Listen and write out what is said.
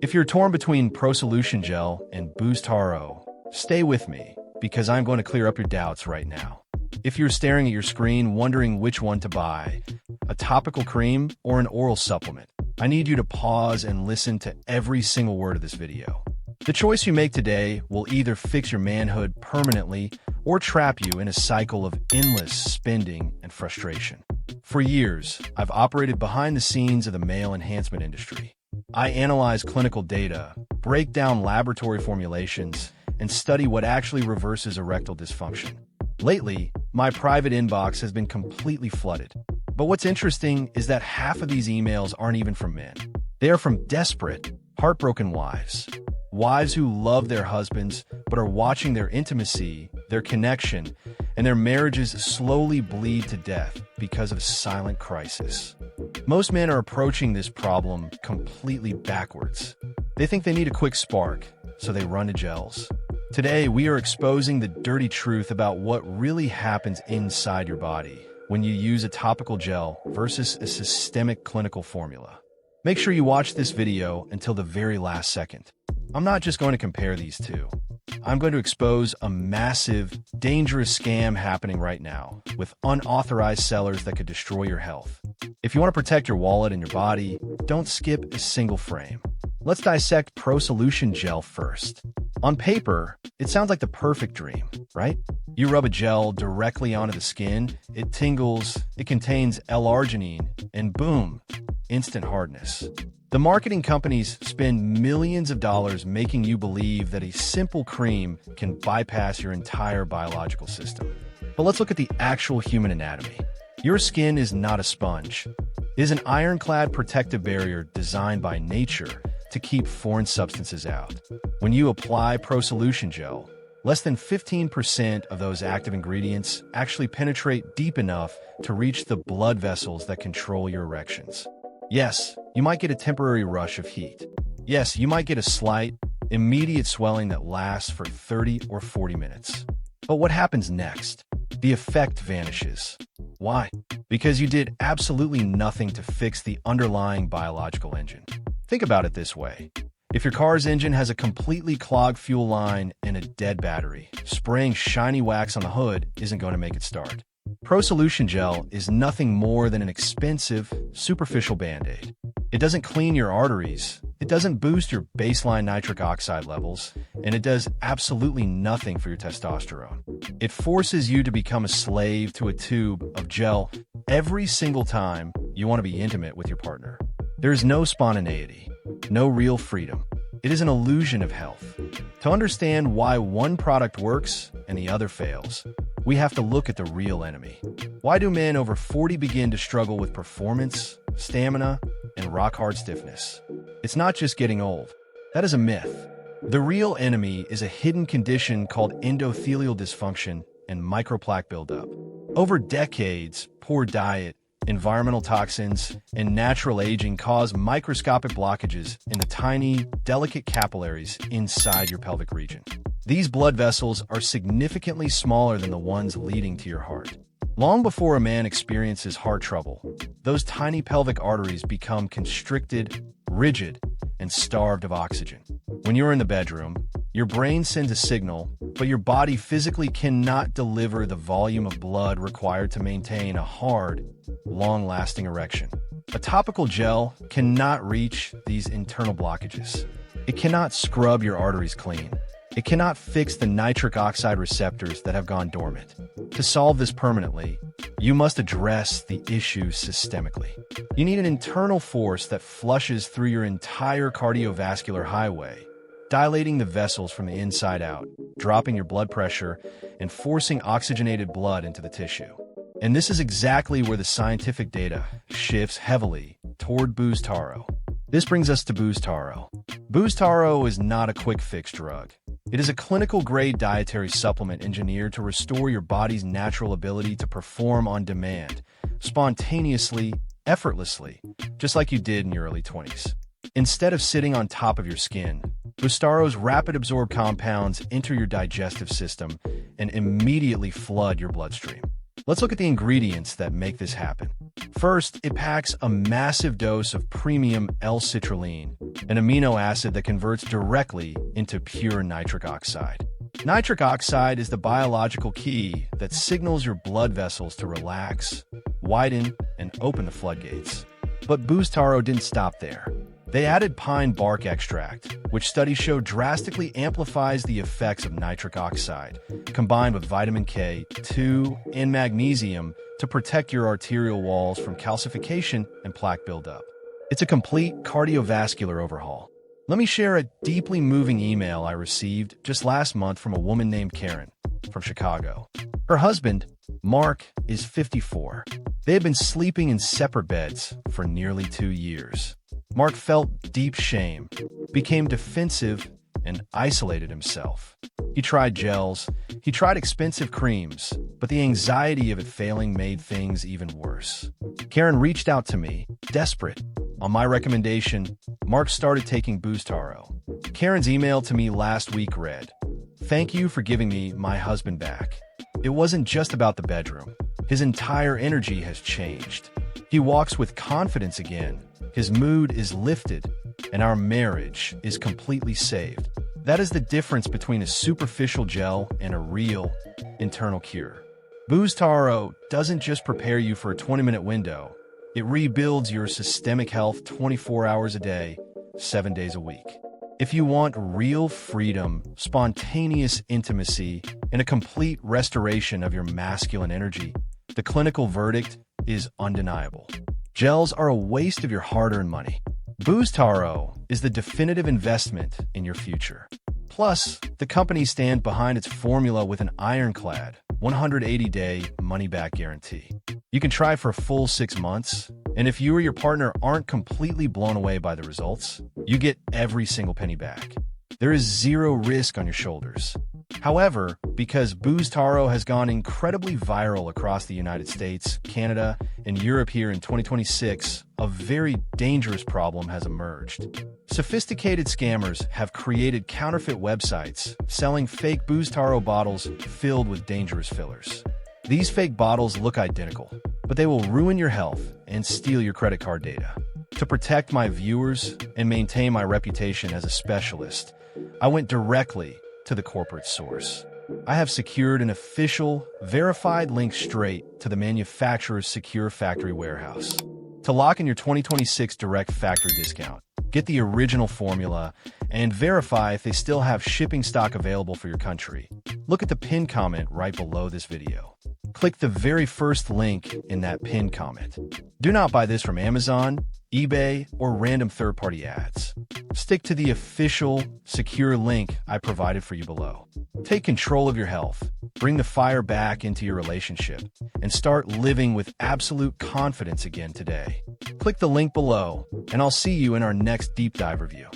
If you're torn between ProSolution Gel and Boostaro, stay with me because I'm going to clear up your doubts right now. If you're staring at your screen wondering which one to buy, a topical cream or an oral supplement, I need you to pause and listen to every single word of this video. The choice you make today will either fix your manhood permanently or trap you in a cycle of endless spending and frustration. For years, I've operated behind the scenes of the male enhancement industry. I analyze clinical data, break down laboratory formulations, and study what actually reverses erectile dysfunction. Lately, my private inbox has been completely flooded. But what's interesting is that half of these emails aren't even from men. They are from desperate, heartbroken wives. Wives who love their husbands but are watching their intimacy, their connection, and their marriages slowly bleed to death because of a silent crisis. Most men are approaching this problem completely backwards. They think they need a quick spark, so they run to gels. Today, we are exposing the dirty truth about what really happens inside your body when you use a topical gel versus a systemic clinical formula. Make sure you watch this video until the very last second. I'm not just going to compare these two. I'm going to expose a massive, dangerous scam happening right now with unauthorized sellers that could destroy your health. If you want to protect your wallet and your body, don't skip a single frame. Let's dissect ProSolution Gel first. On paper, it sounds like the perfect dream, right? You rub a gel directly onto the skin, it tingles, it contains L-arginine, and boom, instant hardness. The marketing companies spend millions of dollars making you believe that a simple cream can bypass your entire biological system. But let's look at the actual human anatomy. Your skin is not a sponge. It is an ironclad protective barrier designed by nature to keep foreign substances out. When you apply ProSolution Gel, less than 15% of those active ingredients actually penetrate deep enough to reach the blood vessels that control your erections. Yes, you might get a temporary rush of heat. Yes, you might get a slight, immediate swelling that lasts for 30 or 40 minutes. But what happens next? The effect vanishes. Why? Because you did absolutely nothing to fix the underlying biological engine. Think about it this way. If your car's engine has a completely clogged fuel line and a dead battery, spraying shiny wax on the hood isn't going to make it start. ProSolution Gel is nothing more than an expensive, superficial Band-Aid. It doesn't clean your arteries, it doesn't boost your baseline nitric oxide levels, and it does absolutely nothing for your testosterone. It forces you to become a slave to a tube of gel every single time you want to be intimate with your partner. There is no spontaneity, no real freedom. It is an illusion of health. To understand why one product works and the other fails, we have to look at the real enemy. Why do men over 40 begin to struggle with performance, stamina, and rock-hard stiffness? It's not just getting old. That is a myth. The real enemy is a hidden condition called endothelial dysfunction and microplaque buildup. Over decades, poor diet, environmental toxins, and natural aging cause microscopic blockages in the tiny, delicate capillaries inside your pelvic region. These blood vessels are significantly smaller than the ones leading to your heart. Long before a man experiences heart trouble, those tiny pelvic arteries become constricted, rigid, and starved of oxygen. When you're in the bedroom, your brain sends a signal, but your body physically cannot deliver the volume of blood required to maintain a hard, long-lasting erection. A topical gel cannot reach these internal blockages. It cannot scrub your arteries clean. It cannot fix the nitric oxide receptors that have gone dormant. To solve this permanently, you must address the issue systemically. You need an internal force that flushes through your entire cardiovascular highway, dilating the vessels from the inside out, dropping your blood pressure, and forcing oxygenated blood into the tissue. And this is exactly where the scientific data shifts heavily toward Boostaro. This brings us to Boostaro. Boostaro is not a quick-fix drug. It is a clinical-grade dietary supplement engineered to restore your body's natural ability to perform on demand, spontaneously, effortlessly, just like you did in your early 20s. Instead of sitting on top of your skin, Boostaro's rapid-absorb compounds enter your digestive system and immediately flood your bloodstream. Let's look at the ingredients that make this happen. First, it packs a massive dose of premium L-citrulline, an amino acid that converts directly into pure nitric oxide. Nitric oxide is the biological key that signals your blood vessels to relax, widen, and open the floodgates. But Boostaro didn't stop there. They added pine bark extract, which studies show drastically amplifies the effects of nitric oxide, combined with vitamin K2 and magnesium to protect your arterial walls from calcification and plaque buildup. It's a complete cardiovascular overhaul. Let me share a deeply moving email I received just last month from a woman named Karen from Chicago. Her husband, Mark, is 54. They had been sleeping in separate beds for nearly 2 years. Mark felt deep shame, became defensive, and isolated himself. He tried gels, he tried expensive creams, but the anxiety of it failing made things even worse. Karen reached out to me, desperate. On my recommendation, Mark started taking Boostaro. Karen's email to me last week read, "Thank you for giving me my husband back. It wasn't just about the bedroom. His entire energy has changed. He walks with confidence again. His mood is lifted, and our marriage is completely saved." That is the difference between a superficial gel and a real, internal cure. Boostaro doesn't just prepare you for a 20-minute window. It rebuilds your systemic health 24 hours a day, 7 days a week. If you want real freedom, spontaneous intimacy, and a complete restoration of your masculine energy, the clinical verdict is undeniable. Gels are a waste of your hard-earned money. Boostaro is the definitive investment in your future. Plus, the company stands behind its formula with an ironclad 180-day money-back guarantee. You can try for a full 6 months, and if you or your partner aren't completely blown away by the results, you get every single penny back. There is zero risk on your shoulders. However, because Boostaro has gone incredibly viral across the United States, Canada, and Europe here in 2026, a very dangerous problem has emerged. Sophisticated scammers have created counterfeit websites selling fake Boostaro bottles filled with dangerous fillers. These fake bottles look identical, but they will ruin your health and steal your credit card data. To protect my viewers and maintain my reputation as a specialist, I went directly to the corporate source. I have secured an official, verified link straight to the manufacturer's secure factory warehouse. To lock in your 2026 direct factory discount, get the original formula, and verify if they still have shipping stock available for your country, look at the pinned comment right below this video. Click the very first link in that pinned comment. Do not buy this from Amazon, eBay, or random third-party ads. Stick to the official, secure link I provided for you below. Take control of your health, bring the fire back into your relationship, and start living with absolute confidence again today. Click the link below, and I'll see you in our next deep dive review.